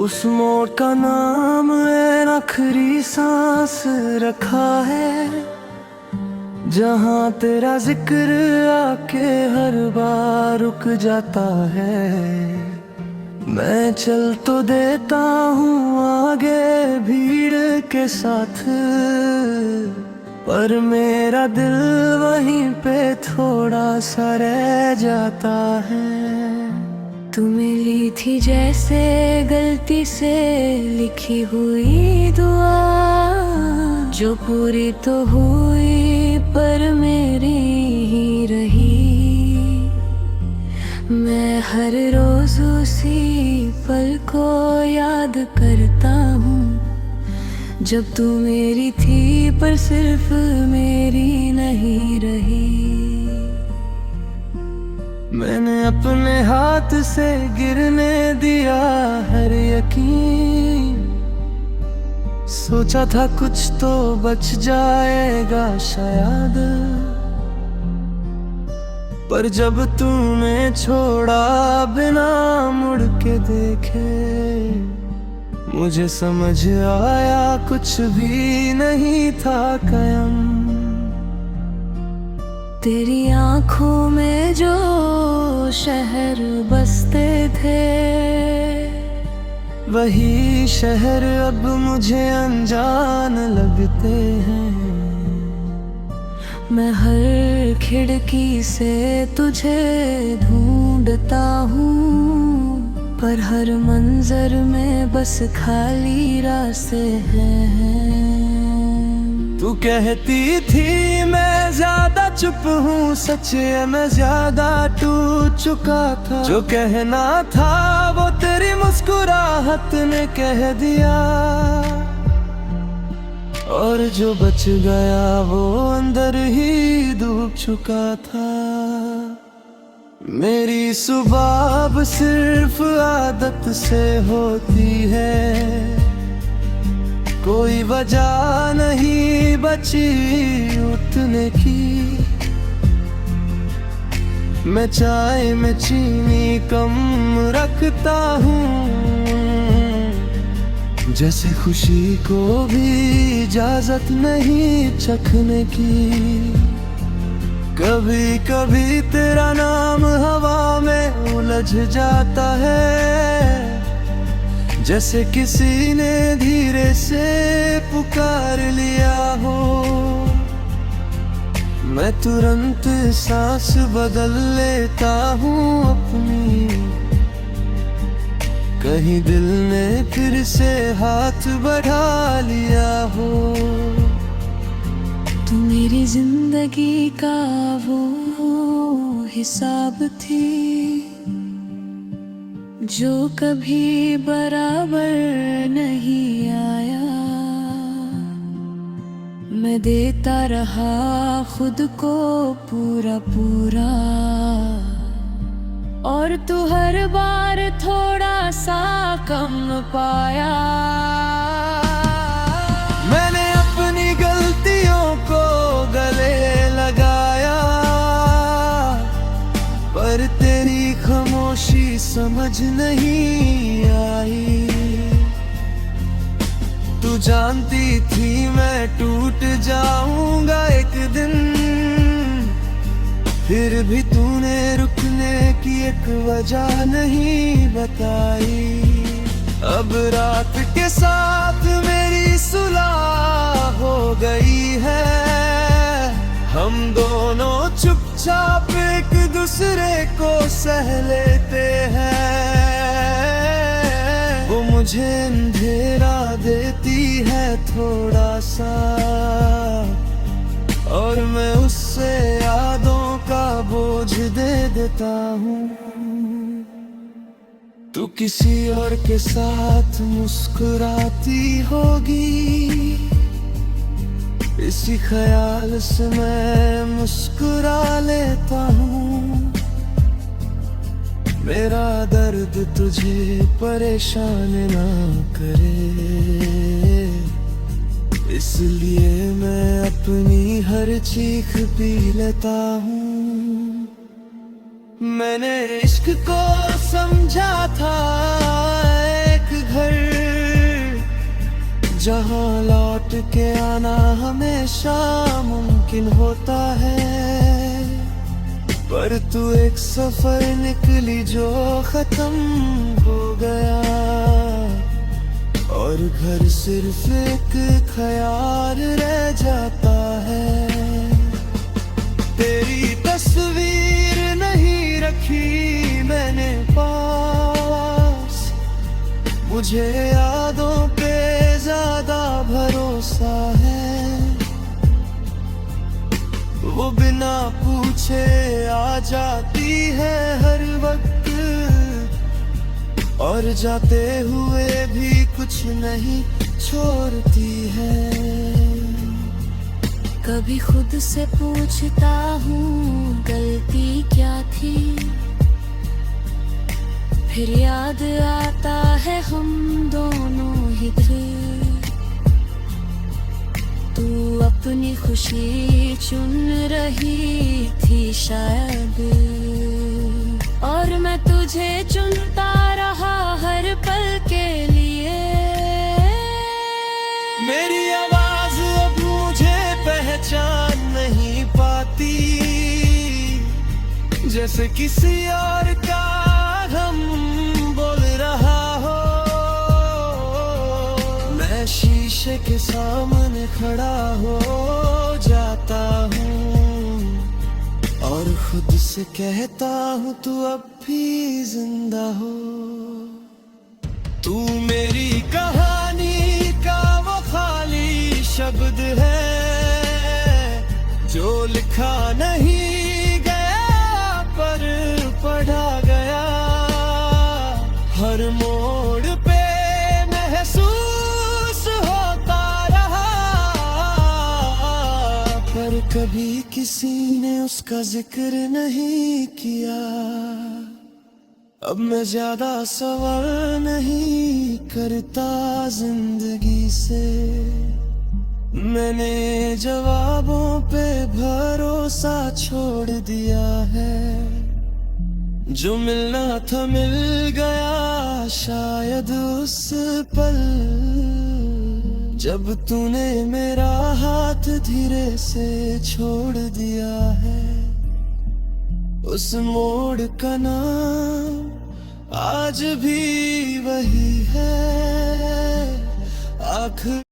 उस मोड़ का नाम है आखिरी सांस रखा है, जहाँ तेरा जिक्र आके हर बार रुक जाता है। मैं चल तो देता हूँ आगे भीड़ के साथ, पर मेरा दिल वहीं पे थोड़ा सा रह जाता है। तू मिली थी जैसे गलती से लिखी हुई दुआ, जो पूरी तो हुई पर मेरी ही रही। मैं हर रोज उसी पल को याद करता हूँ, जब तू मेरी थी पर सिर्फ मेरी नहीं रही। मैंने अपने हाथ से गिरने दिया हर यकीन, सोचा था कुछ तो बच जाएगा शायद, पर जब तूने छोड़ा बिना मुड़ के देखे, मुझे समझ आया कुछ भी नहीं था कायम। तेरी आँखों में जो शहर बसते थे, वही शहर अब मुझे अनजान लगते हैं। मैं हर खिड़की से तुझे ढूंढता हूँ, पर हर मंजर में बस खाली रास्ते हैं। तू कहती थी मैं ज्यादा चुप हूँ, सच है मैं ज्यादा टूट चुका था। जो कहना था वो तेरी मुस्कुराहट ने कह दिया, और जो बच गया वो अंदर ही डूब चुका था। मेरी सुबह अब सिर्फ आदत से होती है, कोई वजह नहीं बची उठने की। मैं चाय में चीनी कम रखता हूँ, जैसे खुशी को भी इजाजत नहीं चखने की। कभी कभी तेरा नाम हवा में उलझ जाता है, जैसे किसी ने धीरे से पुकार लिया हो। मैं तुरंत सांस बदल लेता हूँ अपनी, कहीं दिल ने फिर से हाथ बढ़ा लिया हो। तू मेरी जिंदगी का वो हिसाब थी, जो कभी बराबर नहीं आया। मैं देता रहा खुद को पूरा पूरा, और तू हर बार थोड़ा सा कम पाया। मैंने अपनी गलतियों को गले लगाया, पर तेरी खामोशी समझ नहीं आई। तू जानती थी मैं टूट जाऊंगा एक दिन, फिर भी तूने रुकने की एक वजह नहीं बताई। अब रात के साथ मेरी सुलह हो गई है, हम दोनों चुपचाप एक दूसरे को सह लेते हैं। वो मुझे अंधेरा देती है थोड़ा सा, और मैं उससे यादों का बोझ दे देता हूँ। तू किसी और के साथ मुस्कुराती होगी, इसी ख्याल से मैं मुस्कुरा लेता हूँ। मेरा दर्द तुझे परेशान ना करे, इसलिए मैं अपनी हर चीख पी लेता हूँ। मैंने इश्क को समझा था एक घर जहाँ लौट के आना हमेशा मुमकिन होता है, पर तू एक सफर निकली जो खत्म हो गया, और घर सिर्फ एक ख्याल रह जाता है। तेरी तस्वीर नहीं रखी मैंने पास, मुझे यादों पे ज्यादा भरोसा है। वो बिना पूछे आ जाती है हर वक्त, और जाते हुए भी कुछ नहीं छोड़ती है। कभी खुद से पूछता हूँ गलती क्या थी, फिर याद आता है हम दोनों ही थे। तू अपनी खुशी चुन रही थी शायद, और मैं तुझे चुनता रहा हर पल के लिए। मेरी आवाज अब मुझे पहचान नहीं पाती, जैसे किसी और का हम बोल रहा हो। मैं शीशे के सामने खड़ा हो जाता हूँ, और खुद से कहता हूँ तू अब भी जिंदा हो। तू मेरी कहानी का वो खाली शब्द है, जो लिखा नहीं गया पर पढ़ा गया। हर मोड़ पे महसूस होता रहा, पर कभी किसी ने उसका जिक्र नहीं किया। अब मैं ज्यादा सवाल नहीं करता जिंदगी से, मैंने जवाबों पे भरोसा छोड़ दिया है। जो मिलना था मिल गया शायद उस पल, जब तूने मेरा हाथ धीरे से छोड़ दिया है। उस मोड़ का नाम आज भी वही है, आखिर